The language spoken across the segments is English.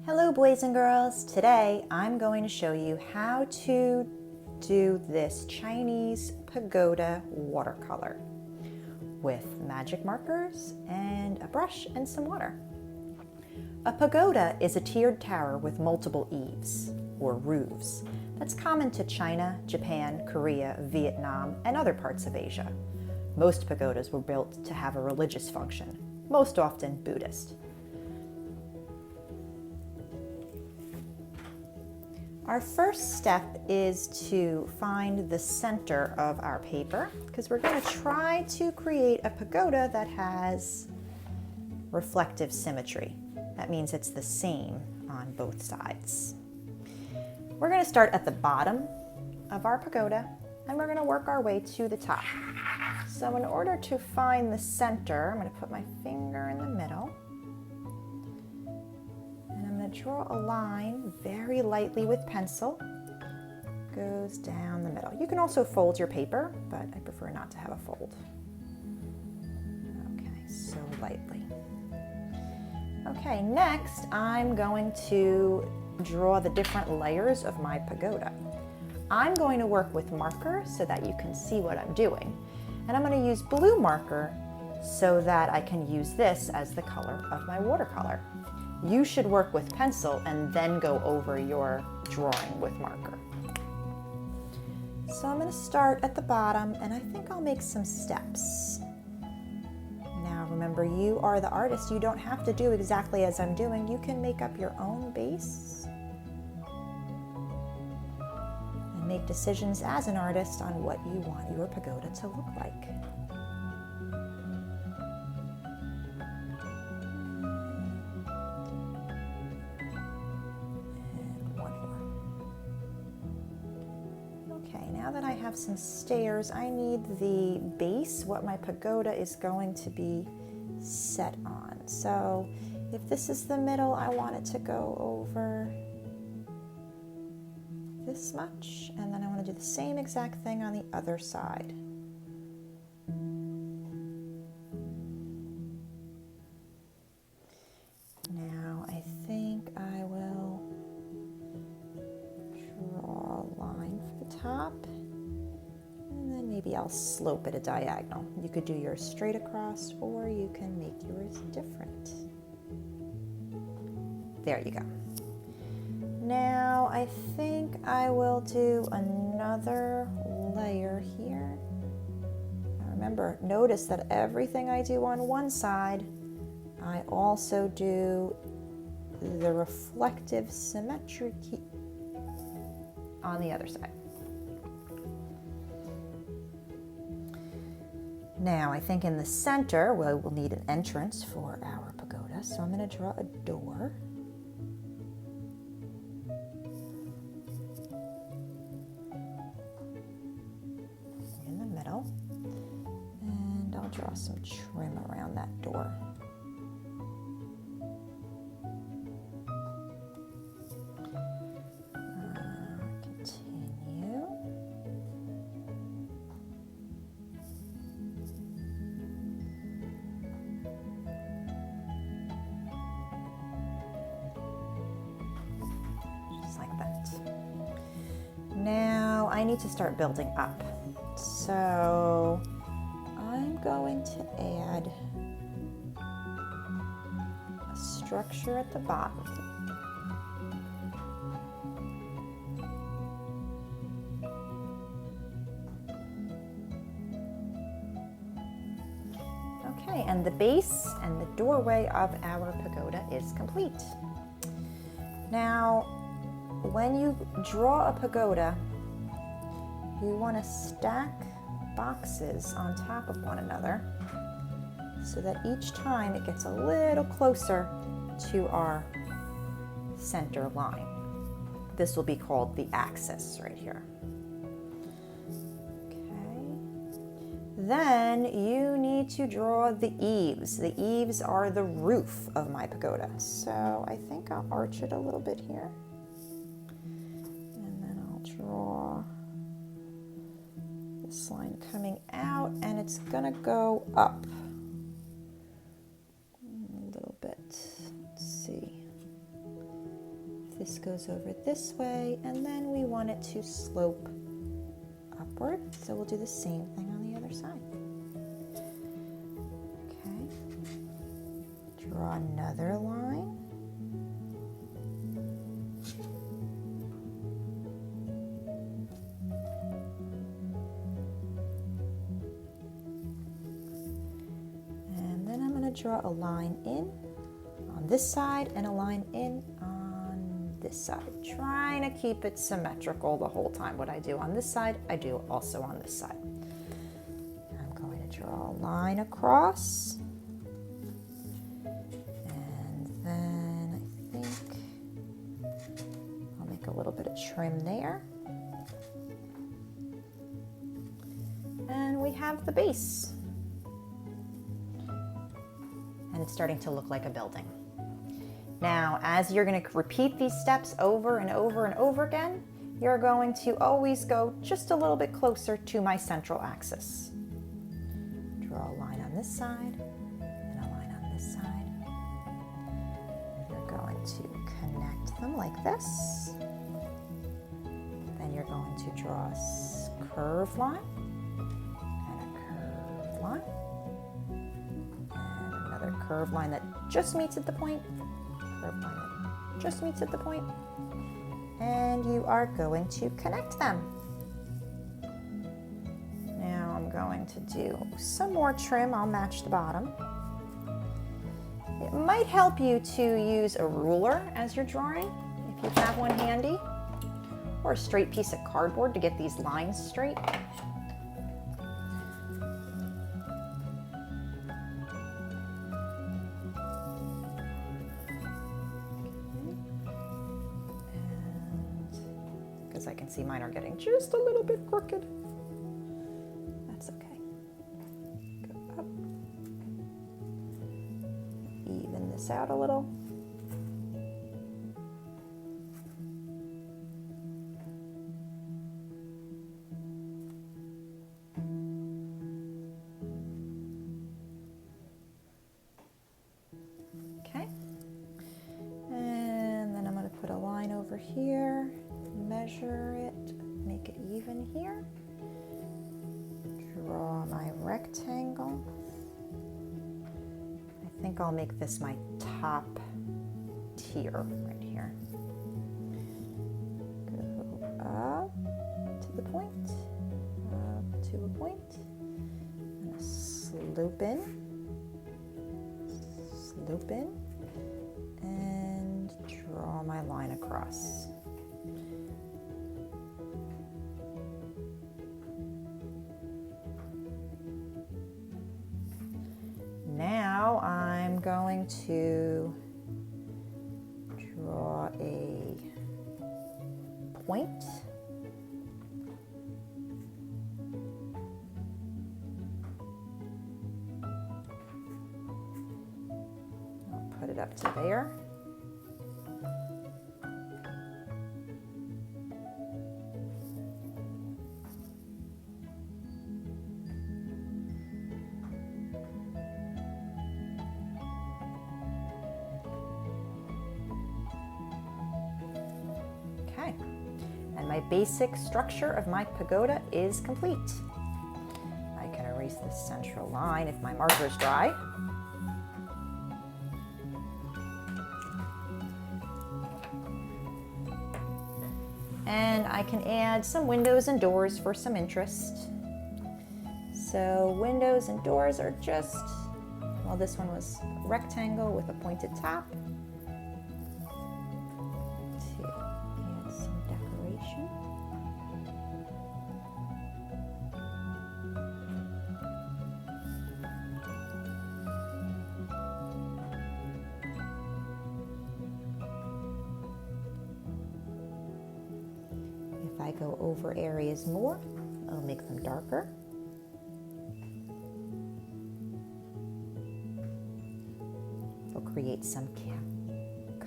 Hello boys and girls, today I'm going to show you how to do this Chinese Pagoda watercolor with magic markers and a brush and some water. A pagoda is a tiered tower with multiple eaves or roofs that's common to China, Japan, Korea, Vietnam, and other parts of Asia. Most pagodas were built to have a religious function, most often Buddhist. Our first step is to find the center of our paper because we're going to try to create a pagoda that has reflective symmetry. That means it's the same on both sides. We're going to start at the bottom of our pagoda and we're going to work our way to the top. So in order to find the center, I'm going to put my finger in the middle. Draw a line very lightly with pencil, goes down the middle. You can also fold your paper, but I prefer not to have a fold. Okay, so lightly. Okay, next I'm going to draw the different layers of my pagoda. I'm going to work with marker so that you can see what I'm doing. And I'm going to use blue marker so that I can use this as the color of my watercolor. You should work with pencil and then go over your drawing with marker. So I'm going to start at the bottom and I think I'll make some steps. Now remember, you are the artist. You don't have to do exactly as I'm doing. You can make up your own base and make decisions as an artist on what you want your pagoda to look like. Now that I have some stairs, I need the base, what my pagoda is going to be set on. So if this is the middle, I want it to go over this much, and then I want to do the same exact thing on the other side. Now I think I will draw a line for the top. Maybe I'll slope it a diagonal. You could do yours straight across or you can make yours different. There you go. Now I think I will do another layer here. Now remember, notice that everything I do on one side, I also do the reflective symmetry on the other side. Now, I think in the center, we'll need an entrance for our pagoda, so I'm going to draw a door. In the middle, and I'll draw some trim around that door. Like that. Now I need to start building up. So I'm going to add a structure at the bottom. Okay, and the base and the doorway of our pagoda is complete. Now, when you draw a pagoda, you want to stack boxes on top of one another so that each time it gets a little closer to our center line. This will be called the axis right here. Okay. Then you need to draw the eaves. The eaves are the roof of my pagoda. So I think I'll arch it a little bit here. Draw this line coming out and it's gonna go up a little bit. Let's see. This goes over this way, and then we want it to slope upward. So we'll do the same thing on the other side. Okay. Draw another line. And then I'm going to draw a line in on this side and a line in on this side, trying to keep it symmetrical the whole time. What I do on this side, I do also on this side. I'm going to draw a line across, and then I think I'll make a little bit of trim there. And we have the base. And it's starting to look like a building. Now, as you're going to repeat these steps over and over and over again, you're going to always go just a little bit closer to my central axis. Draw a line on this side and a line on this side. You're going to connect them like this. Then you're going to draw a curved line and a curved line. And another curved line that just meets at the point. Curved line that just meets at the point. And you are going to connect them. Now I'm going to do some more trim. I'll match the bottom. It might help you to use a ruler as you're drawing, if you have one handy, or a straight piece of cardboard to get these lines straight. Because I can see mine are getting just a little bit crooked. That's okay. Go up. Even this out a little. Okay. And then I'm going to put a line over here. Measure it, make it even here. Draw my rectangle. I think I'll make this my top tier right here. Go up to the point, up to a point, and slope in, and draw my line across. Now I'm going to draw a point. I'll put it up to there. Okay, and my basic structure of my pagoda is complete. I can erase this central line if my marker's dry. And I can add some windows and doors for some interest. So windows and doors are just, well, this one was a rectangle with a pointed top. If I go over areas more, I'll make them darker. It'll create some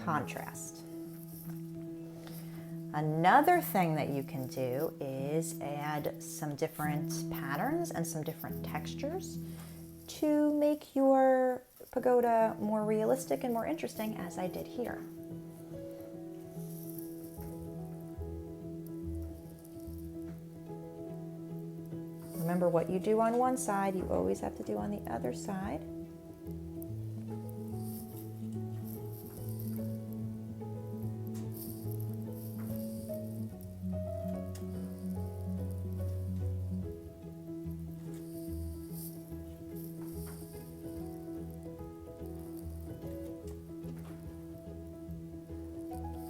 contrast. Another thing that you can do is add some different patterns and some different textures to make your pagoda more realistic and more interesting, as I did here. Remember, what you do on one side, you always have to do on the other side.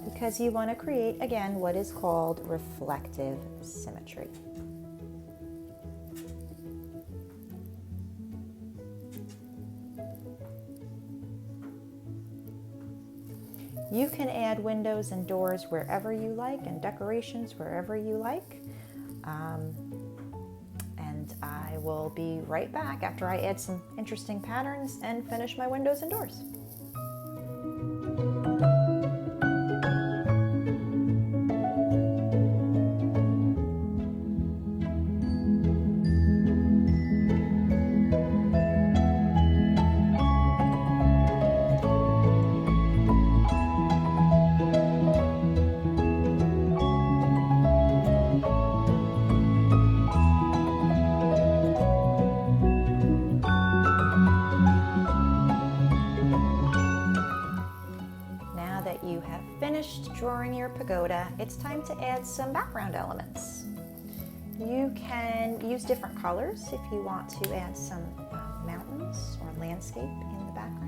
Because you want to create, again, what is called reflective symmetry. You can add windows and doors wherever you like and decorations wherever you like. And I will be right back after I add some interesting patterns and finish my windows and doors. You have finished drawing your pagoda, it's time to add some background elements. You can use different colors if you want to add some mountains or landscape in the background.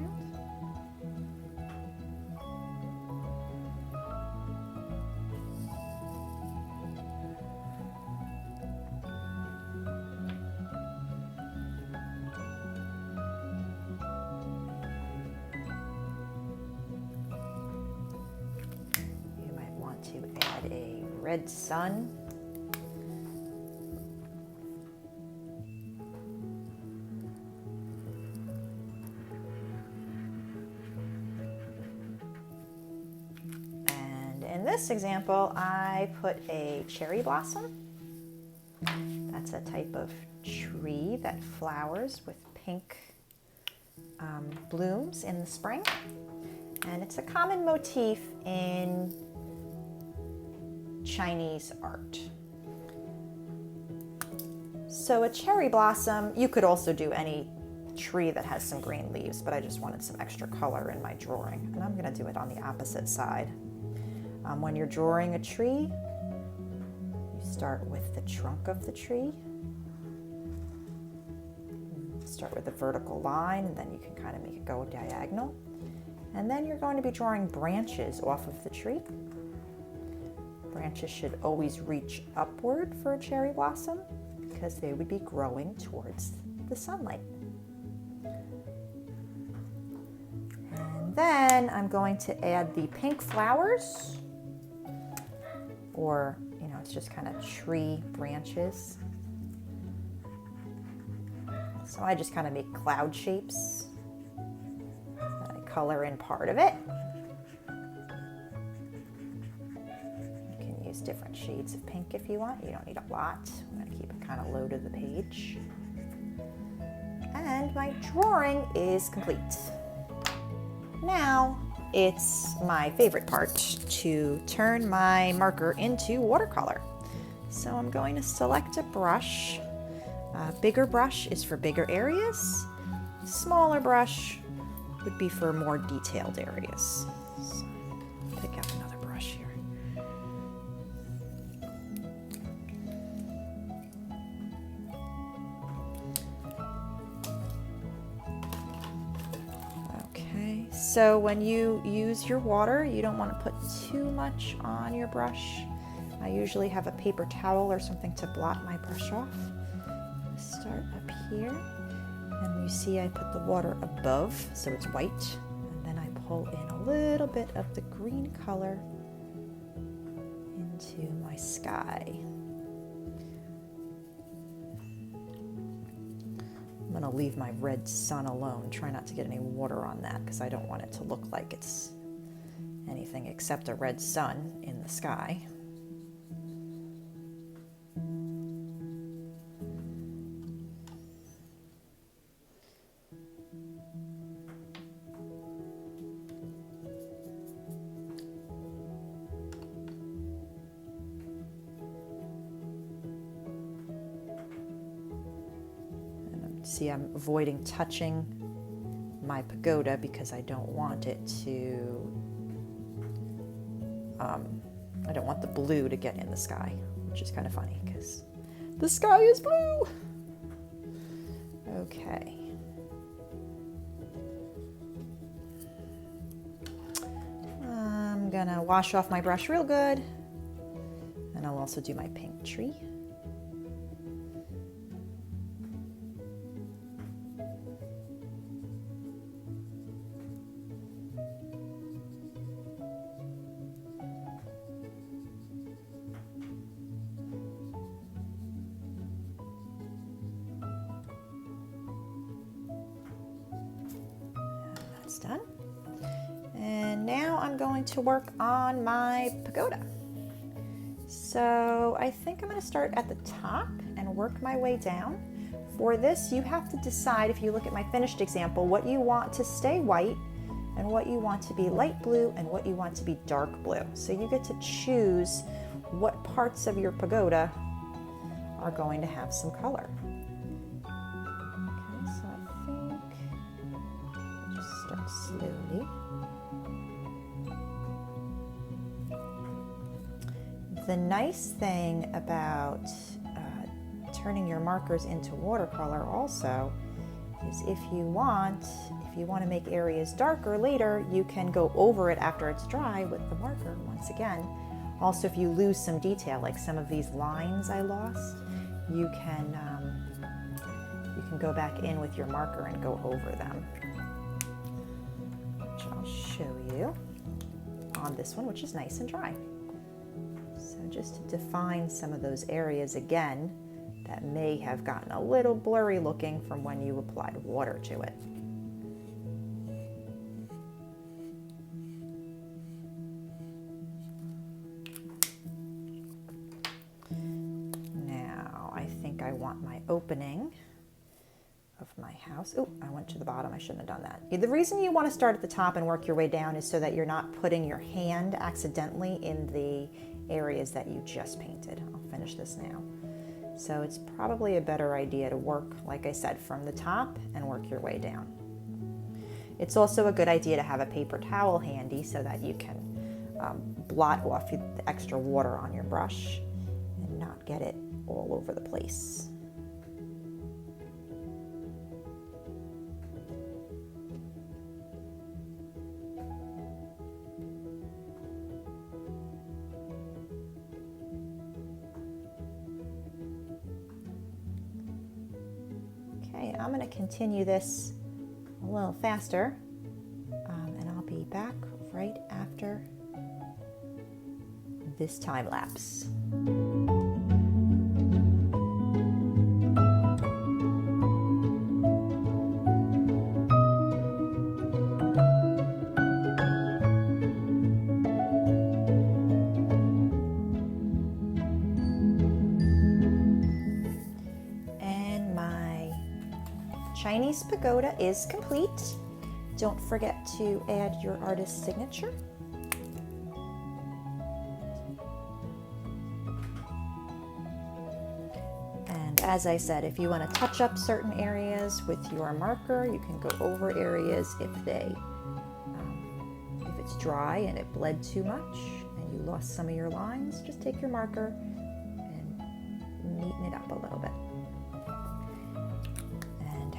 To add a red sun. And in this example, I put a cherry blossom. That's a type of tree that flowers with pink blooms in the spring. And it's a common motif in Chinese art. So a cherry blossom, you could also do any tree that has some green leaves, but I just wanted some extra color in my drawing. And I'm going to do it on the opposite side. When you're drawing a tree, you start with the trunk of the tree. Start with a vertical line, and then you can kind of make it go diagonal. And then you're going to be drawing branches off of the tree. Branches should always reach upward for a cherry blossom because they would be growing towards the sunlight. And then I'm going to add the pink flowers, or, you know, it's just kind of tree branches. So I just kind of make cloud shapes. I color in part of it. Different shades of pink if you want. You don't need a lot. I'm going to keep it kind of low to the page. And my drawing is complete. Now it's my favorite part, to turn my marker into watercolor. So I'm going to select a brush. Bigger brush is for bigger areas. Smaller brush would be for more detailed areas. So pick out another brush here. So when you use your water, you don't want to put too much on your brush. I usually have a paper towel or something to blot my brush off. Start up here, and you see I put the water above so it's white, and then I pull in a little bit of the green color into my sky. I'm going to leave my red sun alone. Try not to get any water on that because I don't want it to look like it's anything except a red sun in the sky. See, I'm avoiding touching my pagoda because I don't want it to, I don't want the blue to get in the sky, which is kind of funny because the sky is blue. Okay. I'm gonna wash off my brush real good, and I'll also do my pink tree. That's done. And now I'm going to work on my pagoda. So I think I'm going to start at the top and work my way down. For this, you have to decide, if you look at my finished example, what you want to stay white and what you want to be light blue and what you want to be dark blue. So you get to choose what parts of your pagoda are going to have some color. Okay, so I think I'll just start slowly. The nice thing about turning your markers into watercolor also is if you want to make areas darker later, you can go over it after it's dry with the marker once again. Also, if you lose some detail, like some of these lines I lost, you can go back in with your marker and go over them, which I'll show you on this one, which is nice and dry. So just to define some of those areas again that may have gotten a little blurry looking from when you applied water to it. Now I think I want my opening of my house. Oh, I went to the bottom. I shouldn't have done that. The reason you want to start at the top and work your way down is so that you're not putting your hand accidentally in the areas that you just painted. I'll finish this now. So it's probably a better idea to work, like I said, from the top and work your way down. It's also a good idea to have a paper towel handy so that you can blot off the extra water on your brush and not get it all over the place. Okay, I'm going to continue this a little faster, and I'll be back right after this time lapse. Chinese Pagoda is complete. Don't forget to add your artist's signature. And as I said, if you want to touch up certain areas with your marker, you can go over areas if it's dry and it bled too much and you lost some of your lines, just take your marker and neaten it up a little bit.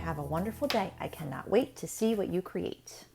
Have a wonderful day. I cannot wait to see what you create.